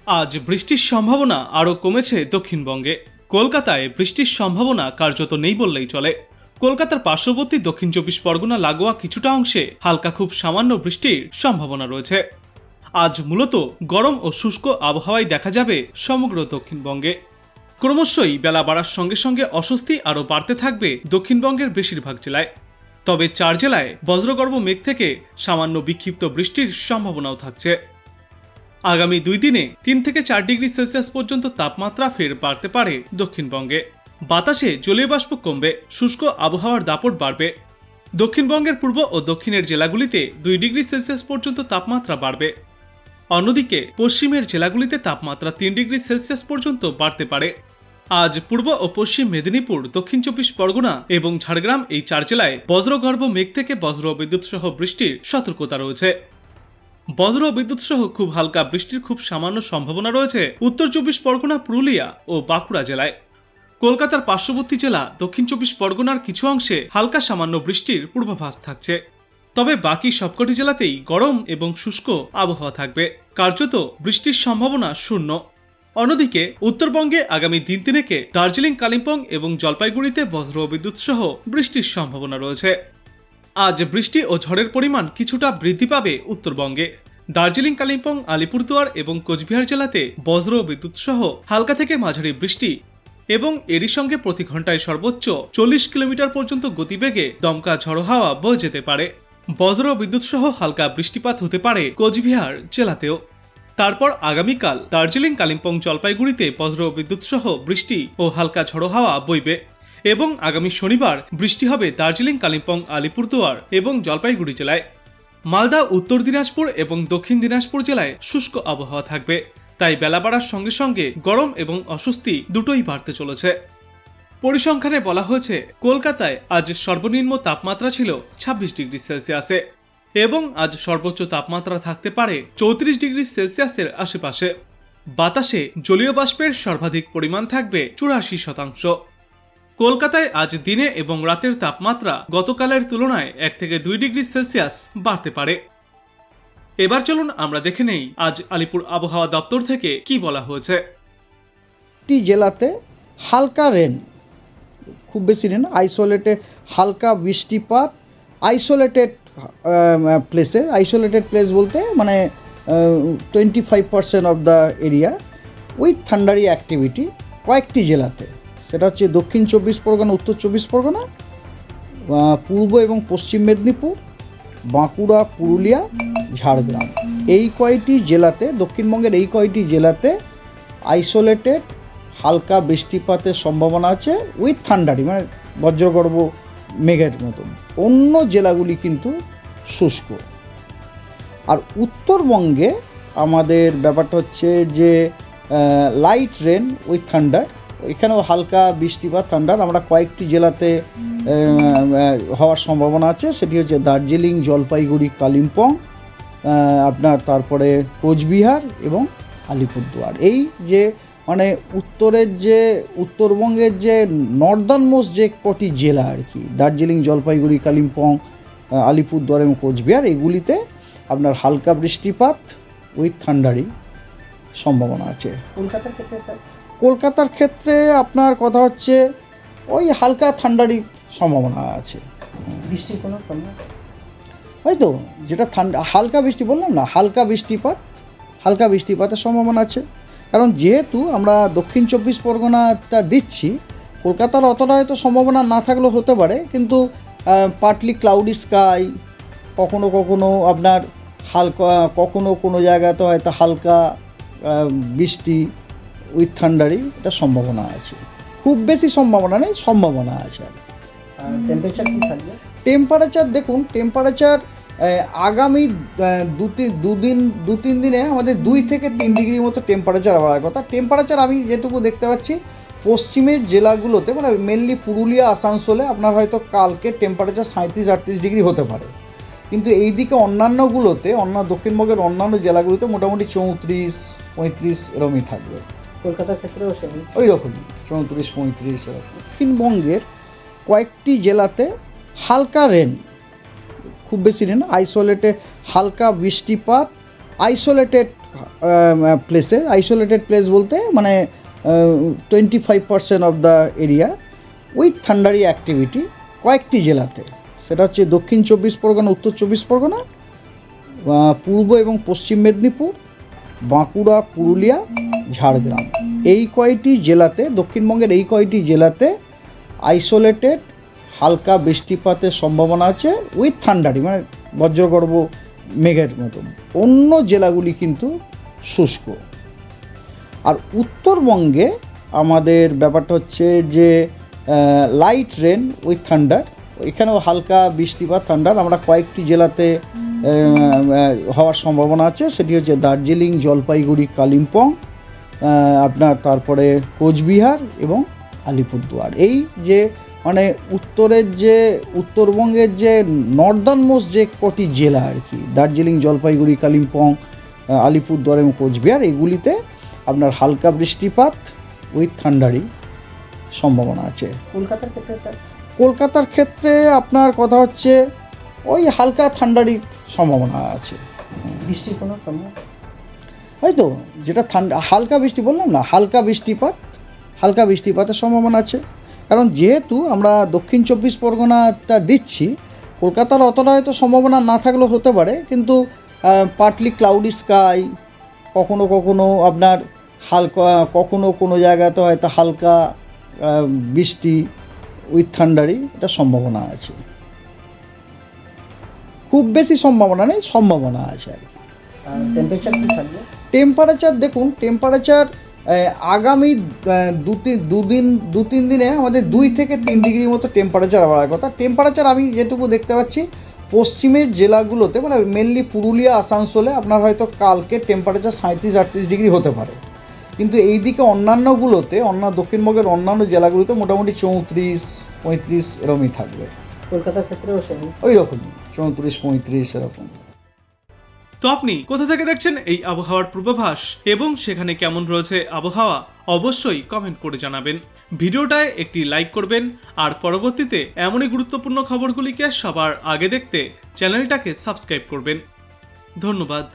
আজ বৃষ্টির সম্ভাবনা আরও কমেছে দক্ষিণবঙ্গে। কলকাতায় বৃষ্টির সম্ভাবনা কার্যত নেই বললেই চলে। কলকাতার পার্শ্ববর্তী দক্ষিণ 24 পরগনা লাগোয়া কিছুটা অংশে হালকা খুব সামান্য বৃষ্টির সম্ভাবনা রয়েছে। আজ মূলত গরম ও শুষ্ক আবহাওয়ায় দেখা যাবে সমগ্র দক্ষিণবঙ্গে। ক্রমশই বেলা বাড়ার সঙ্গে সঙ্গে অস্বস্তি আরও বাড়তে থাকবে দক্ষিণবঙ্গের বেশিরভাগ জেলায়। তবে 4 জেলায় বজ্রগর্ভ মেঘ থেকে সামান্য বিক্ষিপ্ত বৃষ্টির সম্ভাবনাও থাকছে। আগামী 2 দিনে 3 থেকে 4 ডিগ্রি সেলসিয়াস পর্যন্ত তাপমাত্রা ফের বাড়তে পারে দক্ষিণবঙ্গে। বাতাসে জলীয় বাষ্প কমবে, শুষ্ক আবহাওয়ার দাপট বাড়বে। দক্ষিণবঙ্গের পূর্ব ও দক্ষিণের জেলাগুলিতে 2 ডিগ্রি সেলসিয়াস পর্যন্ত তাপমাত্রা বাড়বে। অন্যদিকে পশ্চিমের জেলাগুলিতে তাপমাত্রা 3 ডিগ্রি সেলসিয়াস পর্যন্ত বাড়তে পারে। আজ পূর্ব ও পশ্চিম মেদিনীপুর, দক্ষিণ 24 পরগনা এবং ঝাড়গ্রাম এই 4 জেলায় বজ্রগর্ভ মেঘ থেকে বজ্র বিদ্যুৎ সহ বৃষ্টির সতর্কতা রয়েছে। বজ্র বিদ্যুৎ সহ খুব হালকা বৃষ্টির খুব সামান্য সম্ভাবনা রয়েছে উত্তর 24 পরগনা, পুরুলিয়া ও বাঁকুড়া জেলায়। কলকাতার পার্শ্ববর্তী জেলা দক্ষিণ 24 পরগনার কিছু অংশে হালকা সামান্য বৃষ্টির পূর্বাভাস থাকছে। তবে বাকি সবকটি জেলাতেই গরম এবং শুষ্ক আবহাওয়া থাকবে, কার্যত বৃষ্টির সম্ভাবনা শূন্য। অন্যদিকে উত্তরবঙ্গে আগামী দিন তিনেকে দার্জিলিং, কালিম্পং এবং জলপাইগুড়িতে বজ্র বিদ্যুৎ সহ বৃষ্টির সম্ভাবনা রয়েছে। আজ বৃষ্টি ও ঝড়ের পরিমাণ কিছুটা বৃদ্ধি পাবে উত্তরবঙ্গে। দার্জিলিং, কালিম্পং, আলিপুরদুয়ার এবং কোচবিহার জেলাতে বজ্র বিদ্যুৎ সহ হালকা থেকে মাঝারি বৃষ্টি এবং এরই সঙ্গে প্রতি ঘন্টায় সর্বোচ্চ 40 কিলোমিটার পর্যন্ত গতিবেগে দমকা ঝড়ো হাওয়া বয়ে যেতে পারে। বজ্র বিদ্যুৎ সহ হালকা বৃষ্টিপাত হতে পারে কোচবিহার জেলাতেও। তারপর আগামীকাল দার্জিলিং, কালিম্পং, জলপাইগুড়িতে বজ্র বিদ্যুৎ সহ বৃষ্টি ও হালকা ঝড়ো হাওয়া বইবে এবং আগামী শনিবার বৃষ্টি হবে দার্জিলিং, কালিম্পং, আলিপুরদুয়ার এবং জলপাইগুড়ি জেলায়। মালদা, উত্তর দিনাজপুর এবং দক্ষিণ দিনাজপুর জেলায় শুষ্ক আবহাওয়া থাকবে, তাই বেলা বাড়ার সঙ্গে সঙ্গে গরম এবং অস্বস্তি দুটোই বাড়তে চলেছে। পরিসংখ্যানে বলা হয়েছে কলকাতায় আজ সর্বনিম্ন তাপমাত্রা ছিল 26 ডিগ্রি সেলসিয়াসে এবং আজ সর্বোচ্চ তাপমাত্রা থাকতে পারে 34 ডিগ্রি সেলসিয়াসের আশেপাশে। বাতাসে জলীয় বাষ্পের সর্বাধিক পরিমাণ থাকবে 84%। কলকাতায় আজ দিনে এবং রাতের তাপমাত্রা গতকালের তুলনায় 1 থেকে 2 ডিগ্রি সেলসিয়াস বাড়তে পারে। এবার চলুন আমরা দেখে নেই আজ আলিপুর আবহাওয়া দপ্তর থেকে কি বলা হয়েছে। জেলাতে হালকা রেন, খুব বেশি রেন, আইসোলেটেড হালকা বৃষ্টিপাত, আইসোলেটেড প্লেস বলতে মানে 25% of the area with thundery activity কয়েকটি জেলাতে। সেটা হচ্ছে দক্ষিণ 24 পরগনা, উত্তর 24 পরগনা, পূর্ব এবং পশ্চিম মেদিনীপুর, বাঁকুড়া, পুরুলিয়া, ঝাড়গ্রাম এই কয়টি জেলাতে, দক্ষিণবঙ্গের এই কয়টি জেলাতে আইসোলেটেড হালকা বৃষ্টিপাতের সম্ভাবনা আছে উইথ থান্ডারি মানে বজ্রগর্ভ মেঘের মতন। অন্য জেলাগুলি কিন্তু শুষ্ক। আর উত্তরবঙ্গে আমাদের ব্যাপারটা হচ্ছে যে লাইট রেন উইথ থান্ডার, এখানেও হালকা বৃষ্টিপাত থান্ডার আমরা কয়েকটি জেলাতে হওয়ার সম্ভাবনা আছে। সেটি হচ্ছে দার্জিলিং, জলপাইগুড়ি, কালিম্পং, আপনার তারপরে কোচবিহার এবং আলিপুরদুয়ার। এই যে মানে উত্তরের যে উত্তরবঙ্গের যে নর্দার্ন মোস্ট যে কটি জেলা আর কি, দার্জিলিং, জলপাইগুড়ি, কালিম্পং, আলিপুরদুয়ার এবং কোচবিহার, এগুলিতে আপনার হালকা বৃষ্টিপাত উইথ থান্ডারি সম্ভাবনা আছে। কলকাতার ক্ষেত্রে স্যার? কলকাতার ক্ষেত্রে আপনার কথা হচ্ছে ওই হালকা ঠান্ডারই সম্ভাবনা আছে। বৃষ্টির কোনো সম্ভাবনা? হয়তো যেটা হালকা বৃষ্টি বললাম না, হালকা বৃষ্টিপাতের সম্ভাবনা আছে। কারণ যেহেতু আমরা দক্ষিণ 24 পরগনাটা দিচ্ছি, কলকাতার অতটা হয়তো সম্ভাবনা না থাকলেও হতে পারে, কিন্তু পার্টলি ক্লাউডি স্কাই, কখনো কখনো আপনার হালকা, কখনো কোনো জায়গাতে হয়তো হালকা বৃষ্টি উইথ থান্ডারি, এটা সম্ভাবনা আছে। খুব বেশি সম্ভাবনা নেই, সম্ভাবনা আছে। আর টেম্পারেচার কী থাকবে? টেম্পারেচার দেখুন, টেম্পারেচার আগামী 2-3 দিনে আমাদের 2 থেকে 3 ডিগ্রির মতো টেম্পারেচার বাড়ার কথা। টেম্পারেচার আমি যেটুকু দেখতে পাচ্ছি পশ্চিমের জেলাগুলোতে মানে মেনলি পুরুলিয়া, আসানসোলে আপনার হয়তো কালকে টেম্পারেচার 37-38 ডিগ্রি হতে পারে, কিন্তু এই দিকে অন্যান্যগুলোতে, দক্ষিণবঙ্গের অন্যান্য জেলাগুলোতে মোটামুটি 34-35 এরকমই থাকবে। কলকাতার ক্ষেত্রেও সেরকম ওই রকমই 34-35 এরকম। দক্ষিণবঙ্গের কয়েকটি জেলাতে হালকা রেন, খুব বেশি রেন, আইসোলেটেড হালকা বৃষ্টিপাত আইসোলেটেড প্লেস বলতে মানে 25% of the area with thundery activity কয়েকটি জেলাতে, সেটা হচ্ছে দক্ষিণ চব্বিশ পরগনা, উত্তর চব্বিশ পরগনা, পূর্ব এবং পশ্চিম মেদিনীপুর, বাঁকুড়া, পুরুলিয়া, ঝাড়গ্রাম, এই কয়টি জেলাতে, দক্ষিণবঙ্গের এই কয়টি জেলাতে আইসোলেটেড হালকা বৃষ্টিপাতের সম্ভাবনা আছে উইথ থান্ডারি মানে বজ্রগর্ভ মেঘের মতন। অন্য জেলাগুলি কিন্তু শুষ্ক। আর উত্তরবঙ্গে আমাদের ব্যাপারটা হচ্ছে যে লাইট রেন উইথ থান্ডার, এখানেও হালকা বৃষ্টিপাত থান্ডার আমরা কয়েকটি জেলাতে হওয়ার সম্ভাবনা আছে, সেটি হচ্ছে দার্জিলিং, জলপাইগুড়ি, কালিম্পং, আপনার তারপরে কোচবিহার এবং আলিপুরদুয়ার। এই যে মানে উত্তরবঙ্গের যে নর্দার্ন মোস্ট যে কটি জেলা আর কি, দার্জিলিং, জলপাইগুড়ি, কালিম্পং, আলিপুরদুয়ার এবং কোচবিহার, এগুলিতে আপনার হালকা বৃষ্টিপাত উইথ থান্ডারি সম্ভাবনা আছে। কলকাতার ক্ষেত্রে স্যার? কলকাতার ক্ষেত্রে আপনার কথা হচ্ছে ওই হালকা থান্ডারি সম্ভাবনা আছে। বৃষ্টির কোনো সম্ভাবনা? হয়তো যেটা হালকা বৃষ্টি বললাম না, হালকা বৃষ্টিপাতের সম্ভাবনা আছে। কারণ যেহেতু আমরা দক্ষিণ চব্বিশ পরগনাটা দিচ্ছি, কলকাতার অতটা হয়তো সম্ভাবনা না থাকলেও হতে পারে, কিন্তু পার্টলি ক্লাউডি স্কাই, কখনো কখনো আপনার হালকা, কখনো কোনো জায়গাতে হয়তো হালকা বৃষ্টি উইথ থান্ডারি, এটা সম্ভাবনা আছে। খুব বেশি সম্ভাবনা নেই, সম্ভাবনা আছে আর কি। টেম্পারেচার কী থাকবে? টেম্পারেচার দেখুন, টেম্পারেচার আগামী দু তিন দিনে আমাদের 2 থেকে 3 ডিগ্রির মতো টেম্পারেচার বাড়ার কথা। টেম্পারেচার আমি যেটুকু দেখতে পাচ্ছি পশ্চিমের জেলাগুলোতে মানে মেনলি পুরুলিয়া, আসানসোলে আপনার হয়তো কালকে টেম্পারেচার 37-38 ডিগ্রি হতে পারে, কিন্তু এই দিকে অন্যান্যগুলোতে, দক্ষিণবঙ্গের অন্যান্য জেলাগুলোতে মোটামুটি 34-35 এরকমই থাকবে। কলকাতার ক্ষেত্রেও সেম ওই রকমই 34-35 এরকম। তো আপনি কোথা থেকে দেখছেন এই আবহাওয়ার পূর্বাভাস এবং সেখানে কেমন রয়েছে আবহাওয়া, অবশ্যই কমেন্ট করে জানাবেন। ভিডিওটায় একটি লাইক করবেন আর পরবর্তীতে এমনই গুরুত্বপূর্ণ খবরগুলিকে সবার আগে দেখতে চ্যানেলটাকে সাবস্ক্রাইব করবেন। ধন্যবাদ।